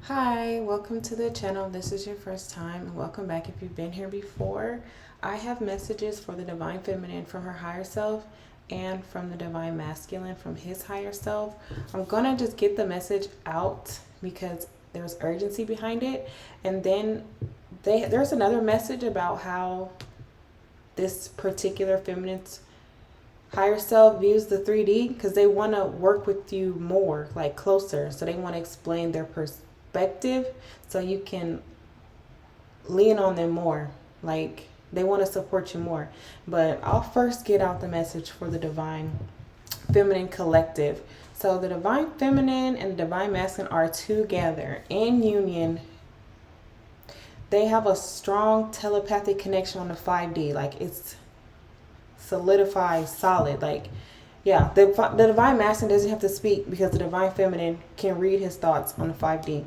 Hi, welcome to the channel. If this is your first time, welcome back if you've been here before. I have messages for the divine feminine from her higher self and from the divine masculine from his higher self. I'm gonna just get the message out because there's urgency behind it, and then there's another message about how this particular feminine's higher self views the 3D because they want to work with you more, like closer. So they want to explain their perspective so you can lean on them more. Like they want to support you more. But I'll first get out the message for the divine feminine collective. So the divine feminine and the divine masculine are together in union. They have a strong telepathic connection on the 5D. Like it's solidified, solid. Like, yeah, the divine masculine doesn't have to speak because the divine feminine can read his thoughts on the 5D.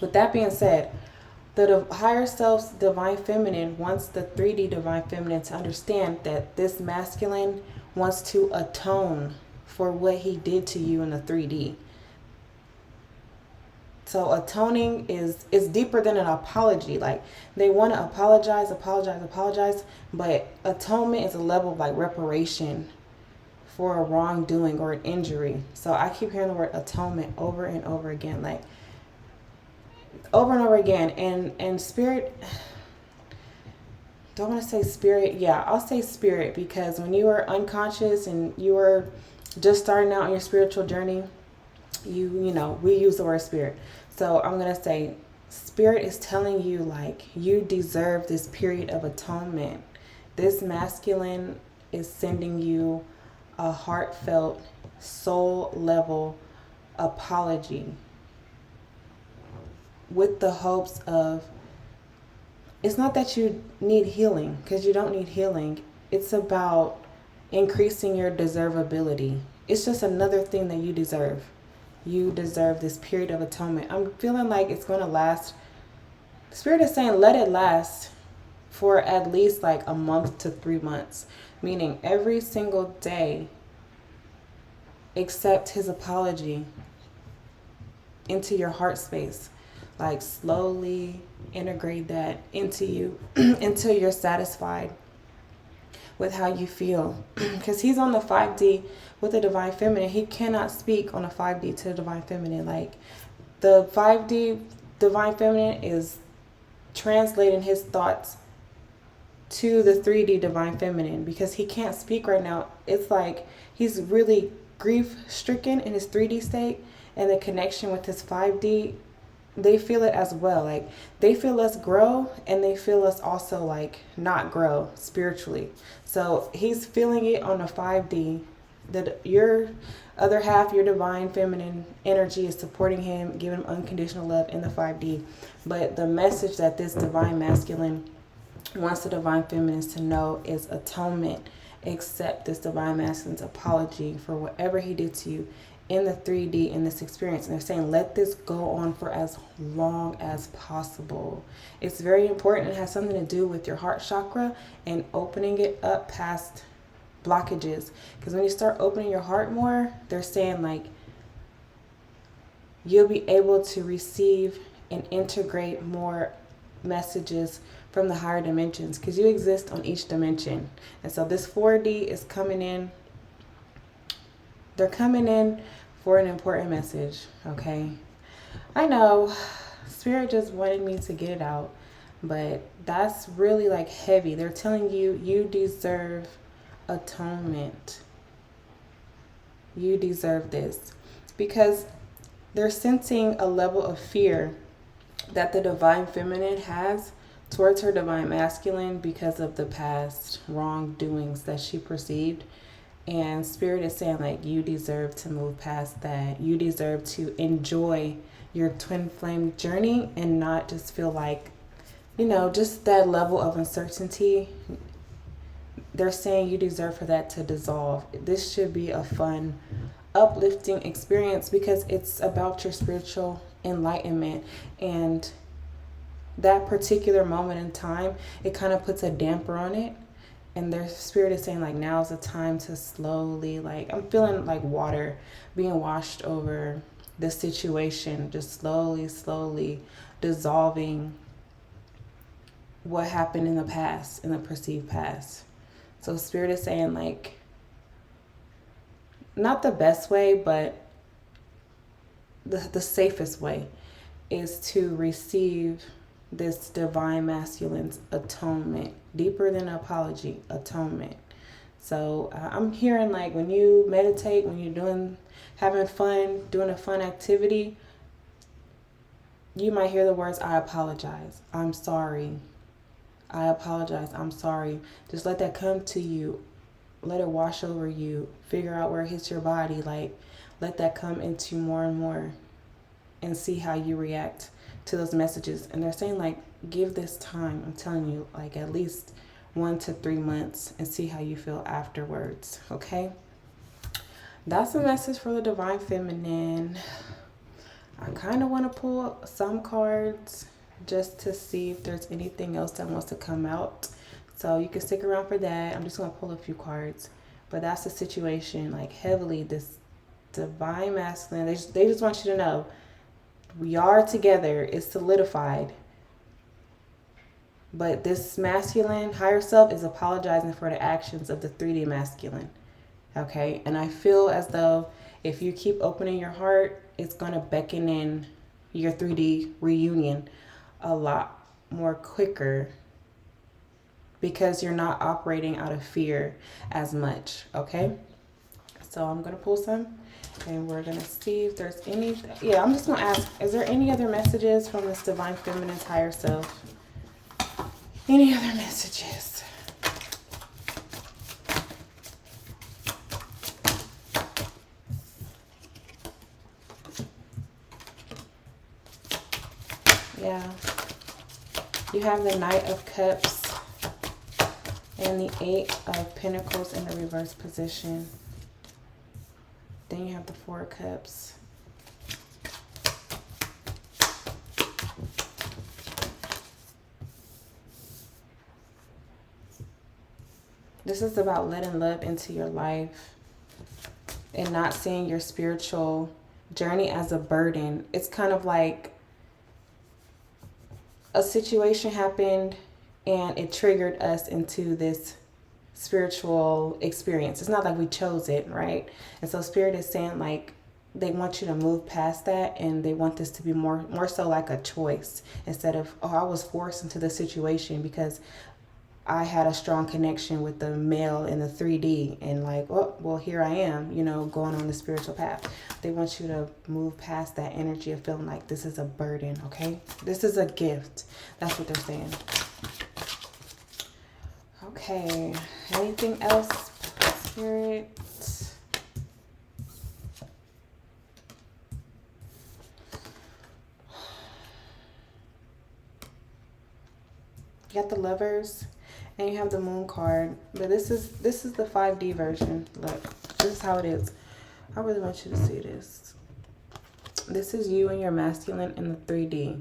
With that being said, the higher self's divine feminine wants the 3D divine feminine to understand that this masculine wants to atone for what he did to you in the 3D. So atoning is deeper than an apology. Like they want to apologize, but atonement is a level of like reparation for a wrongdoing or an injury. So I keep hearing the word atonement over and over again, like over and over again. And spirit, don't want to say spirit. Yeah, I'll say spirit because when you are unconscious and you are just starting out on your spiritual journey, you know, we use the word spirit. So I'm going to say spirit is telling you like you deserve this period of atonement. This masculine is sending you a heartfelt, soul level apology with the hopes of, it's not that you need healing because you don't need healing. It's about increasing your deservability. It's just another thing that you deserve. You deserve this period of atonement. I'm feeling like it's going to last. Spirit is saying let it last for at least like a month to 3 months. Meaning every single day accept his apology into your heart space. Like slowly integrate that into you until you're satisfied with how you feel. Because he's on the 5D with the divine feminine. He cannot speak on a 5D to the divine feminine. Like the 5D divine feminine is translating his thoughts to the 3D divine feminine because he can't speak right now. It's like he's really grief stricken in his 3D state, and the connection with his 5D, they feel it as well. Like they feel us grow and they feel us also like not grow spiritually. So he's feeling it on the 5D. That your other half, your divine feminine energy is supporting him, giving him unconditional love in the 5D. But the message that this divine masculine wants the divine feminine to know is atonement. Accept this divine masculine's apology for whatever he did to you in the 3D in this experience. And they're saying let this go on for as long as possible. It's very important. It has something to do with your heart chakra and opening it up past blockages. Because when you start opening your heart more, they're saying like you'll be able to receive and integrate more messages from the higher dimensions because you exist on each dimension. And so this 4D is coming in. They're coming in for an important message, okay? I know Spirit just wanted me to get it out, but that's really like heavy. They're telling you you deserve atonement. You deserve this because they're sensing a level of fear that the divine feminine has towards her divine masculine because of the past wrongdoings that she perceived. And Spirit is saying like you deserve to move past that. You deserve to enjoy your twin flame journey and not just feel like, you know, just that level of uncertainty. They're saying you deserve for that to dissolve. This should be a fun, uplifting experience because it's about your spiritual enlightenment. And that particular moment in time, it kind of puts a damper on it. And their spirit is saying like now's the time to slowly, like I'm feeling like water being washed over the situation, just slowly dissolving what happened in the past, in the perceived past. So Spirit is saying, like, not the best way, but the safest way is to receive this divine masculine's atonement, deeper than apology, atonement. So I'm hearing, like, when you meditate, when you're having fun, doing a fun activity, you might hear the words, I apologize, I'm sorry, I apologize, I'm sorry. Just let that come to you. Let it wash over you. Figure out where it hits your body. Like, let that come into you more and more, and see how you react to those messages. And they're saying, like, give this time. I'm telling you, like, at least 1 to 3 months, and see how you feel afterwards. Okay? That's a message for the Divine Feminine. I kind of want to pull some cards just to see if there's anything else that wants to come out. So you can stick around for that. I'm just going to pull a few cards. But that's the situation, like, heavily, this Divine Masculine. They just want you to know, we are together. It's solidified. But this masculine, higher self, is apologizing for the actions of the 3D masculine. Okay? And I feel as though if you keep opening your heart, it's going to beckon in your 3D reunion a lot more quicker, because you're not operating out of fear as much. Okay? So I'm going to pull some, and we're going to see if there's any. Yeah, I'm just going to ask, is there any other messages from this Divine Feminine's higher self? Any other messages? Yeah. You have the Knight of Cups and the 8 of Pentacles in the reverse position. Then you have the 4 of Cups. This is about letting love into your life and not seeing your spiritual journey as a burden. It's kind of like a situation happened and it triggered us into this spiritual experience. It's not like we chose it, right? And so Spirit is saying, like, they want you to move past that, and they want this to be more so like a choice, instead of, oh, I was forced into this situation because I had a strong connection with the male in the 3D, and like, oh, well, here I am, you know, going on the spiritual path. They want you to move past that energy of feeling like this is a burden, okay? This is a gift. That's what they're saying. Okay, anything else, Spirit? You got the Lovers. And you have the Moon card, but this is the 5D version. Look, this is how it is. I really want you to see this. This is you and your masculine in the 3D.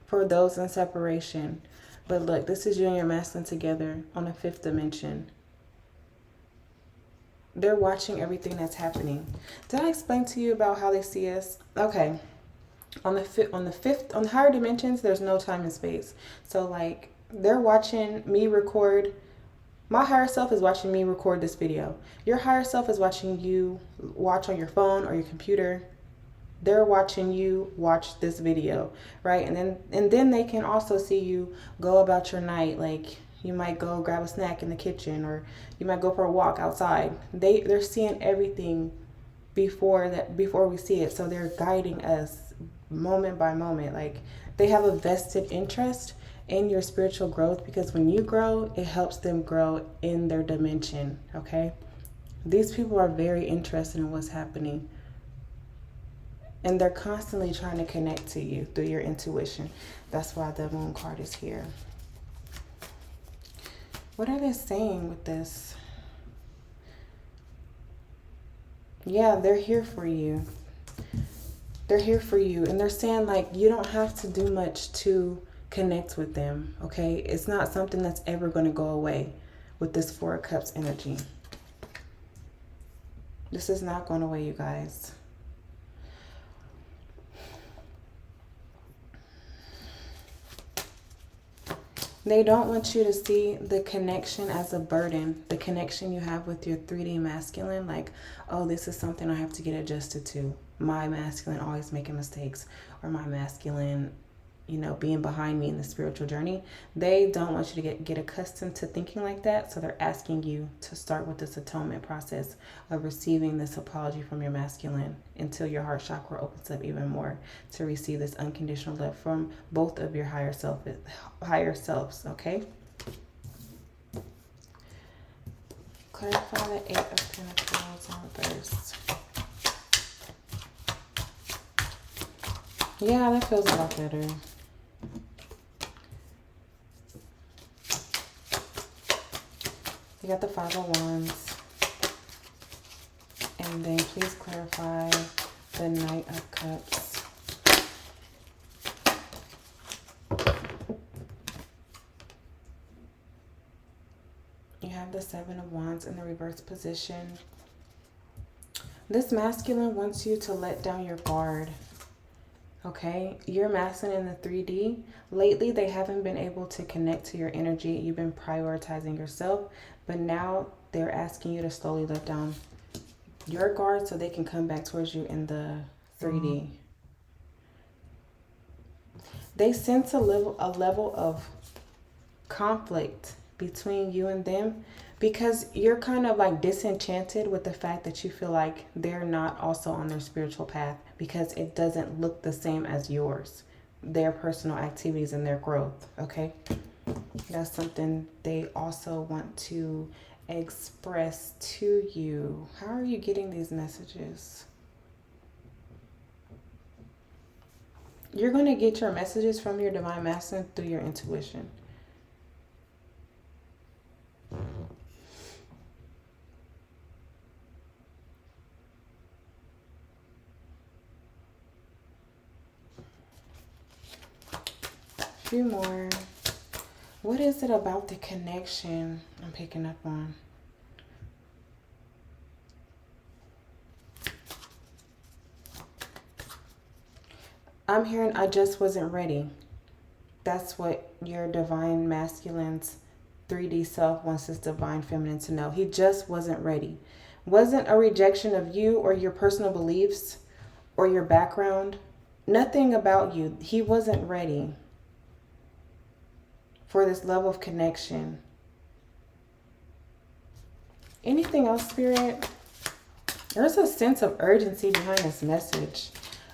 For those in separation. But look, this is you and your masculine together on the 5th dimension. They're watching everything that's happening. Did I explain to you about how they see us? Okay. On the higher dimensions, there's no time and space. So, like, they're watching me record. My higher self is watching me record this video. Your higher self is watching you watch on your phone or your computer. They're watching you watch this video, right? And then they can also see you go about your night. Like, you might go grab a snack in the kitchen, or you might go for a walk outside. They're seeing everything before we see it. So they're guiding us moment by moment. Like, they have a vested interest in your spiritual growth, because when you grow, it helps them grow in their dimension. Okay, these people are very interested in what's happening, and they're constantly trying to connect to you through your intuition. That's why the Moon card is here. What are they saying with this? Yeah, they're here for you. They're here for you, and they're saying, like, you don't have to do much to connect with them, okay? It's not something that's ever going to go away with this 4 of Cups energy. This is not going away, you guys. They don't want you to see the connection as a burden, the connection you have with your 3D masculine, like, oh, this is something I have to get adjusted to. My masculine always making mistakes, or my masculine, you know, being behind me in the spiritual journey. They don't want you to get accustomed to thinking like that. So they're asking you to start with this atonement process of receiving this apology from your masculine until your heart chakra opens up even more to receive this unconditional love from both of your higher selves, okay? Clarify the 8 of Pentacles in reverse. Yeah, that feels a lot better. You got the 5 of Wands. And then please clarify the Knight of Cups. You have the 7 of Wands in the reverse position. This masculine wants you to let down your guard. Okay, your masculine in the 3D, lately they haven't been able to connect to your energy. You've been prioritizing yourself, but now they're asking you to slowly let down your guard so they can come back towards you in the 3D. They sense a level of conflict between you and them because you're kind of like disenchanted with the fact that you feel like they're not also on their spiritual path because it doesn't look the same as yours, their personal activities and their growth, okay? That's something they also want to express to you. How are you getting these messages? You're going to get your messages from your divine masculine through your intuition. Few more. What is it about the connection I'm picking up on? I'm hearing I just wasn't ready. That's what your divine masculine's 3D self wants his divine feminine to know. He just wasn't ready. Wasn't a rejection of you or your personal beliefs or your background. Nothing about you. He wasn't ready for this level of connection. Anything else, Spirit? There's a sense of urgency behind this message.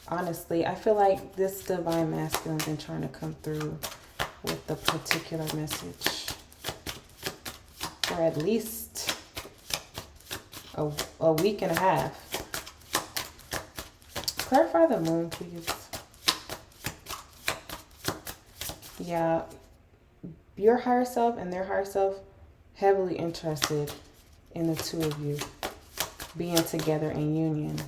Honestly, I feel like this divine masculine's been trying to come through with the particular message for at least a week and a half. Clarify the moon, please. Yeah, your higher self and their higher self heavily interested in the two of you being together in union.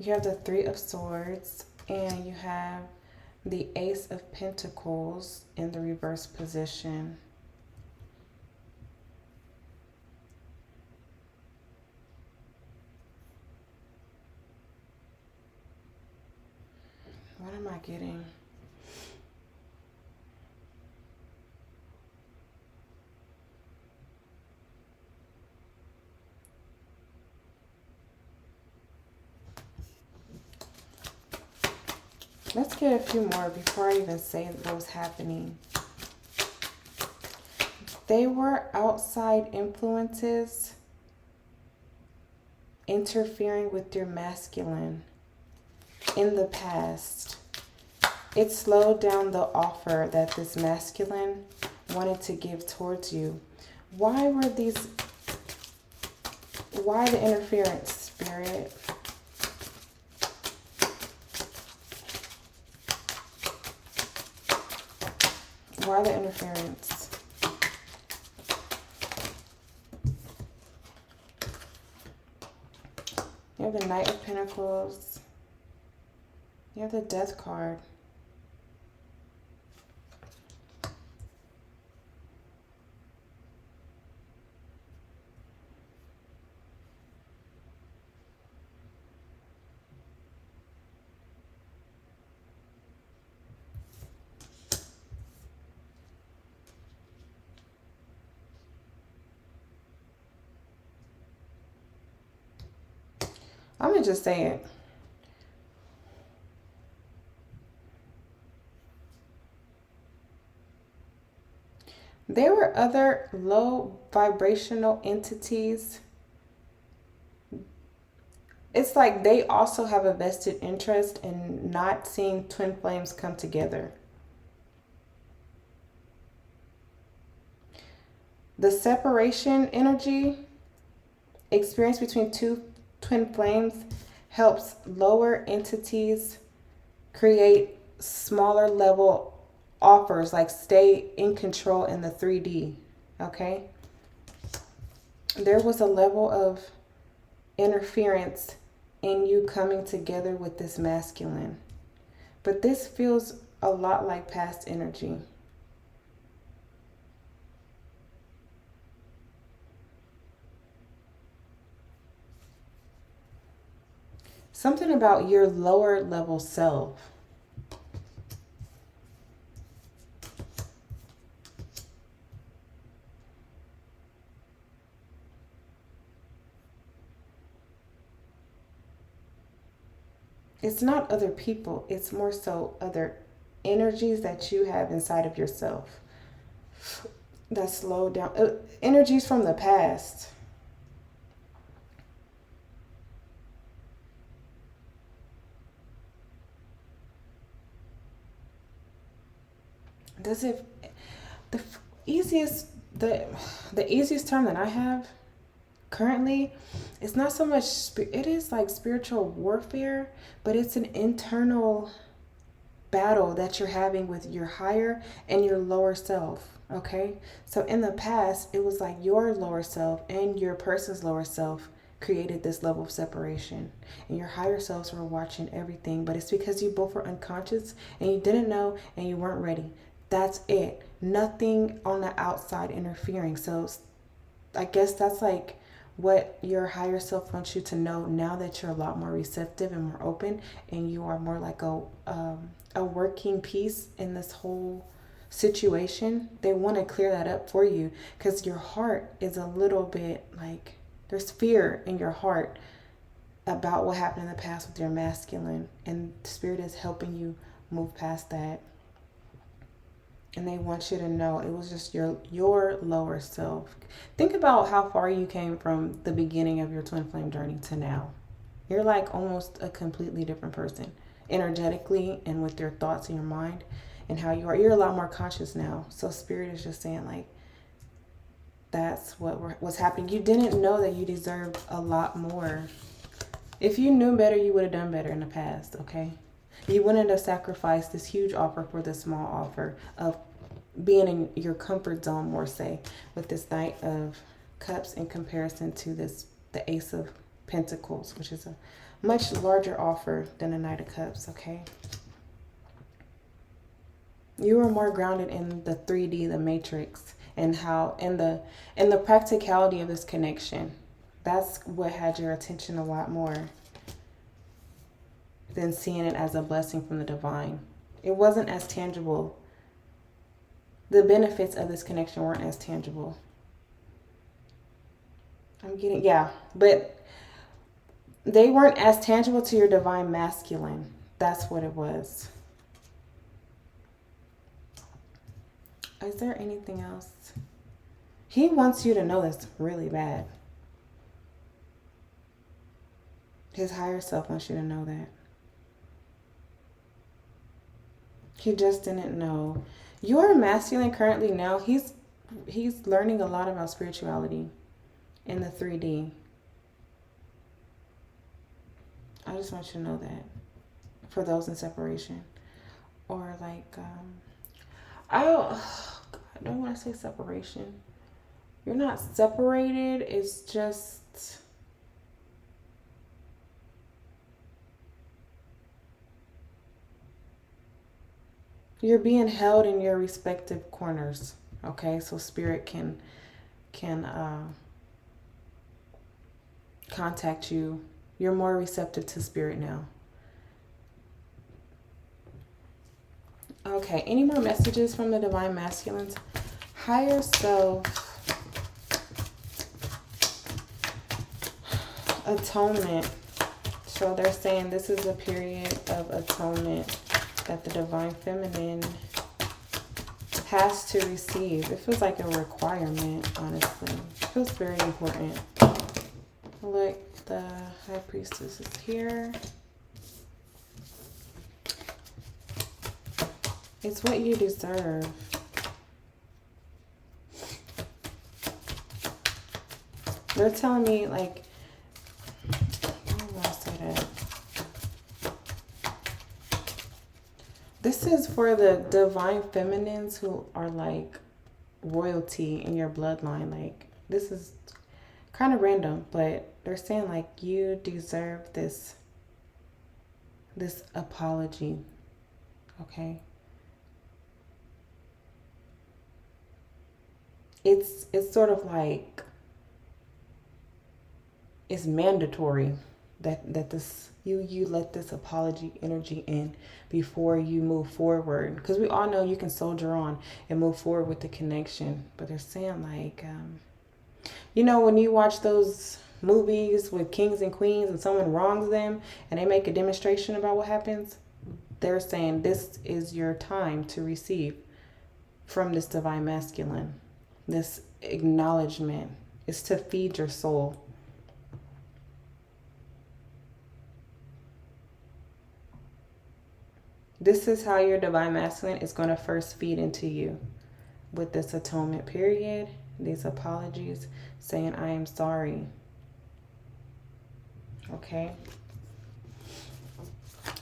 You have the 3 of Swords and you have the Ace of Pentacles in the reverse position. What am I getting? Let's get a few more before I even say what was happening. They were outside influences interfering with your masculine in the past. It slowed down the offer that this masculine wanted to give towards you. Why the interference, Spirit? Why the interference? You have the Knight of Pentacles. You have the Death card. I'm going to just say it. There were other low vibrational entities. It's like they also have a vested interest in not seeing twin flames come together. The separation energy experience between two twin flames helps lower entities create smaller level offers, like stay in control in the 3D. Okay? There was a level of interference in you coming together with this masculine. But this feels a lot like past energy. Something about your lower level self. It's not other people, it's more so other energies that you have inside of yourself that slow down. Energies from the past. Does it, the easiest the easiest term that I have currently, it's not so much it is like spiritual warfare, but it's an internal battle that you're having with your higher and your lower self. Okay, so in the past it was like your lower self and your person's lower self created this level of separation, and your higher selves were watching everything, but it's because you both were unconscious and you didn't know and you weren't ready. That's it. Nothing on the outside interfering. So I guess that's like what your higher self wants you to know now that you're a lot more receptive and more open, and you are more like a working piece in this whole situation. They want to clear that up for you because your heart is a little bit like there's fear in your heart about what happened in the past with your masculine, and Spirit is helping you move past that. And they want you to know it was just your lower self. Think about how far you came from the beginning of your twin flame journey to now. You're like almost a completely different person, energetically and with your thoughts and your mind and how you are. You're a lot more conscious now. So Spirit is just saying like, that's what's happening. You didn't know that you deserved a lot more. If you knew better, you would have done better in the past, okay? You wouldn't have sacrificed this huge offer for this small offer of being in your comfort zone, more say, with this Knight of Cups in comparison to the Ace of Pentacles, which is a much larger offer than a Knight of Cups, okay? You are more grounded in the 3D, the matrix, and how in the practicality of this connection. That's what had your attention a lot more than seeing it as a blessing from the divine. It wasn't as tangible. The benefits of this connection weren't as tangible. But they weren't as tangible to your divine masculine. That's what it was. Is there anything else? He wants you to know this really bad. His higher self wants you to know that. He just didn't know. Your masculine currently now, he's learning a lot about spirituality in the 3D. I just want you to know that. For those in separation. Or like, I don't want to say separation. You're not separated. It's just... you're being held in your respective corners, okay? So Spirit can contact you. You're more receptive to Spirit now. Okay, any more messages from the Divine Masculines? Higher self, atonement, So they're saying this is a period of atonement that the divine feminine has to receive. It feels like a requirement, honestly. It feels very important. Look, the high priestess is here. It's what you deserve. They're telling me, like, how do I say that? This is for the divine feminines who are like royalty in your bloodline. Like, this is kind of random, but they're saying like you deserve this apology. Okay? It's sort of like it's mandatory that this you let this apology energy in before you move forward, because we all know you can soldier on and move forward with the connection. But they're saying like you know, when you watch those movies with kings and queens and someone wrongs them and they make a demonstration about what happens, they're saying this is your time to receive from this divine masculine. This acknowledgement is to feed your soul. This is how your divine masculine is going to first feed into you with this atonement period, these apologies, saying, I am sorry. Okay.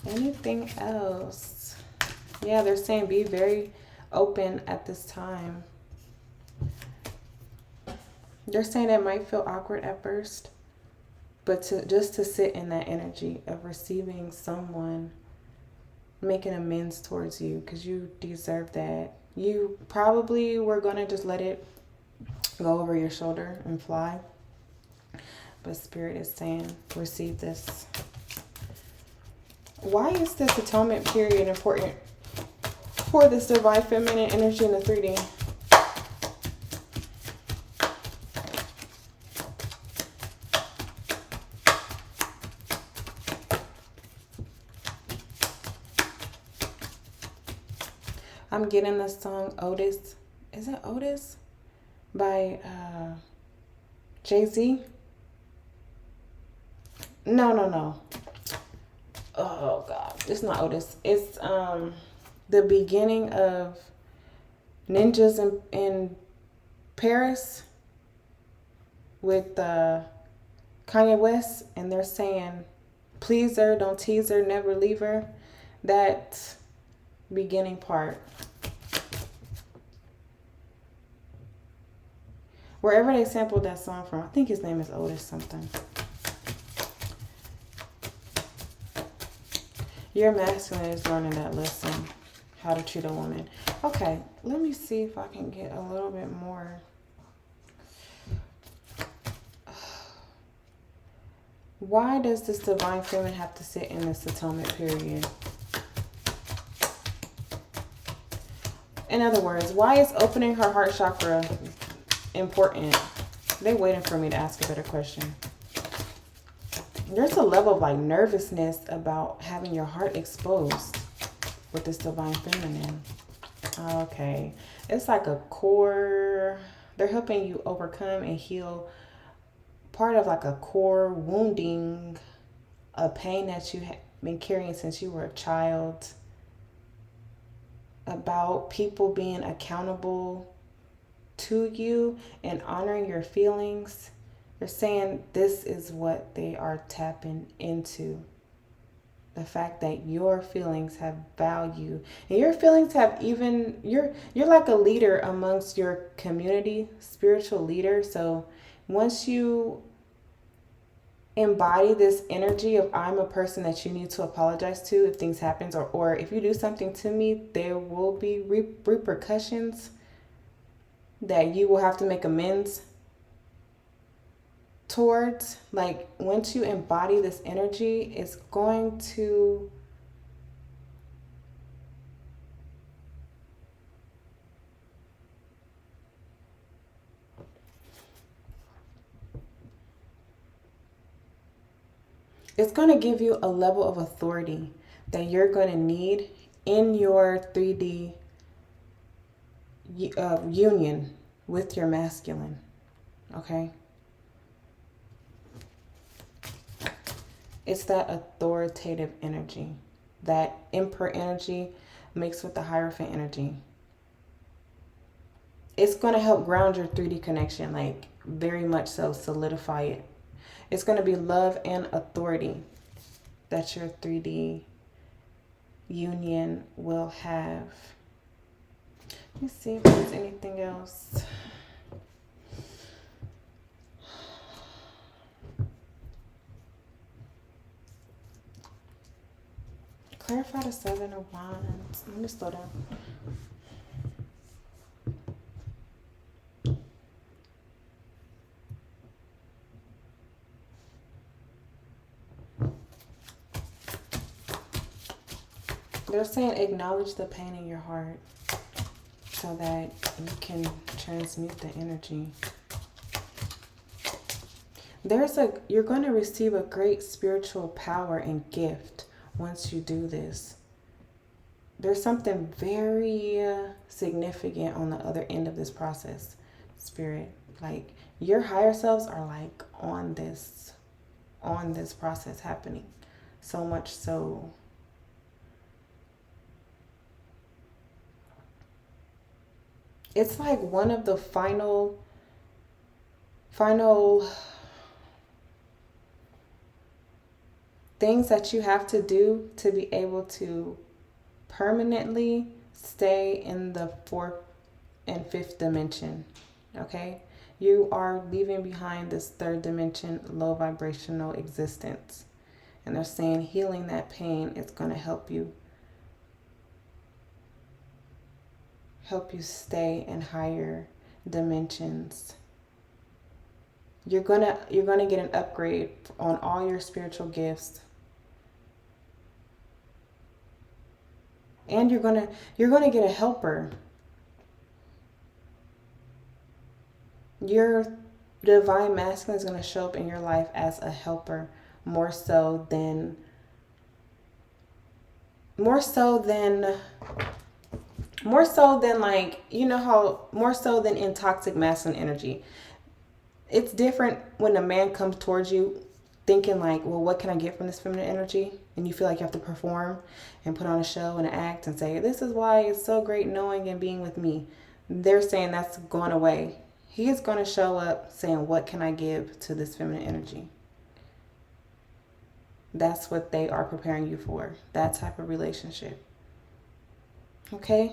Anything else? Yeah, they're saying be very open at this time. They're saying it might feel awkward at first, but just to sit in that energy of receiving someone making amends towards you, because you deserve that. You probably were going to just let it go over your shoulder and fly. But Spirit is saying, receive this. Why is this atonement period important for this divine feminine energy in the 3D? I'm getting the song Otis. Is it Otis? By Jay-Z? No. Oh God, it's not Otis. It's the beginning of Ninjas in Paris with Kanye West, and they're saying, please her, don't tease her, never leave her. That beginning part. Wherever they sampled that song from, I think his name is Otis something. Your masculine is learning that lesson, how to treat a woman. Okay, let me see if I can get a little bit more. Why does this divine feminine have to sit in this atonement period? In other words, why is opening her heart chakra important? They're waiting for me to ask a better question. There's a level of like nervousness about having your heart exposed with this divine feminine. Okay. It's like a core. They're helping you overcome and heal part of like a core wounding, a pain that you have been carrying since you were a child, about people being accountable to you and honoring your feelings. They're saying this is what they are tapping into. The fact that your feelings have value, and your feelings have even, you're like a leader amongst your community, spiritual leader. So once you embody this energy of I'm a person that you need to apologize to if things happen, or if you do something to me, there will be repercussions that you will have to make amends towards. Like, once you embody this energy, it's going to It's going to give you a level of authority that you're going to need in your 3D union with your masculine. Okay? It's that authoritative energy, that emperor energy mixed with the Hierophant energy. It's going to help ground your 3D connection, like very much so, solidify it. It's going to be love and authority that your 3D union will have. Let me see if there's anything else. Clarify the 7 of Wands. Let me slow down. They're saying acknowledge the pain in your heart so that you can transmute the energy. You're going to receive a great spiritual power and gift once you do this. There's something very significant on the other end of this process, Spirit. Like your higher selves are like on this process happening. So much so. It's like one of the final things that you have to do to be able to permanently stay in the 4th and 5th dimension. Okay? You are leaving behind this 3rd dimension, low vibrational existence. And they're saying healing that pain is going to help you stay in higher dimensions. You're gonna get an upgrade on all your spiritual gifts. And you're gonna get a helper. Your divine masculine is gonna show up in your life as a helper, more so than like, you know how, more so than in toxic masculine energy. It's different when a man comes towards you thinking like, well, what can I get from this feminine energy? And you feel like you have to perform and put on a show and act and say, this is why it's so great knowing and being with me. They're saying that's going away. He is going to show up saying, what can I give to this feminine energy? That's what they are preparing you for. That type of relationship. Okay?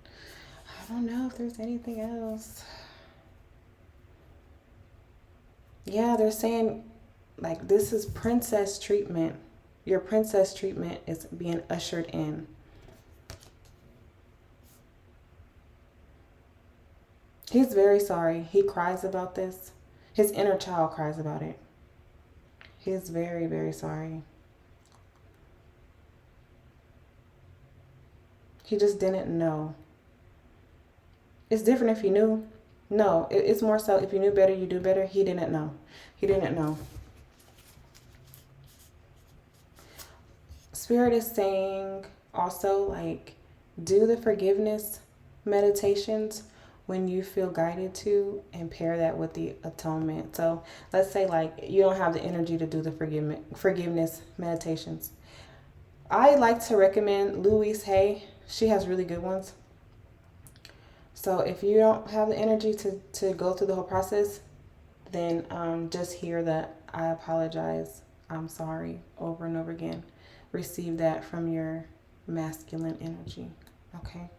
I don't know if there's anything else. Yeah, they're saying like this is princess treatment. Your princess treatment is being ushered in. He's very sorry. He cries about this. His inner child cries about it. He's very, very sorry. He just didn't know. It's different if he knew. No, it's more so if you knew better, you do better. He didn't know. He didn't know. Spirit is saying also, like, do the forgiveness meditations when you feel guided to, and pair that with the atonement. So let's say like you don't have the energy to do the forgiveness meditations. I like to recommend Louise Hay. She has really good ones. So if you don't have the energy to go through the whole process, then just hear the I apologize, I'm sorry over and over again. Receive that from your masculine energy. Okay?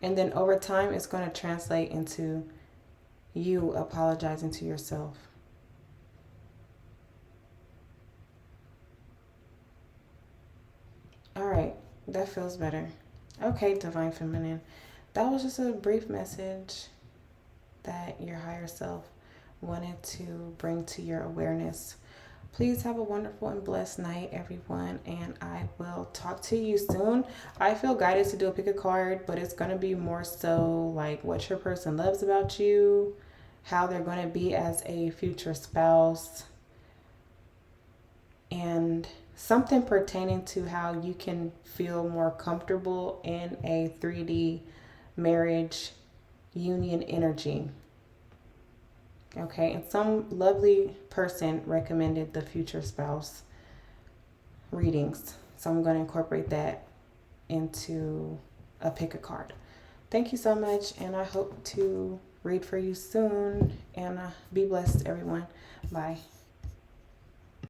And then over time, it's going to translate into you apologizing to yourself. All right, that feels better. Okay, Divine Feminine. That was just a brief message that your higher self wanted to bring to your awareness. Please have a wonderful and blessed night, everyone, and I will talk to you soon. I feel guided to do a pick a card, but it's going to be more so like what your person loves about you, how they're going to be as a future spouse, and something pertaining to how you can feel more comfortable in a 3D marriage union energy. Okay, and some lovely person recommended the future spouse readings. So I'm going to incorporate that into a pick a card. Thank you so much, and I hope to read for you soon. And be blessed, everyone. Bye.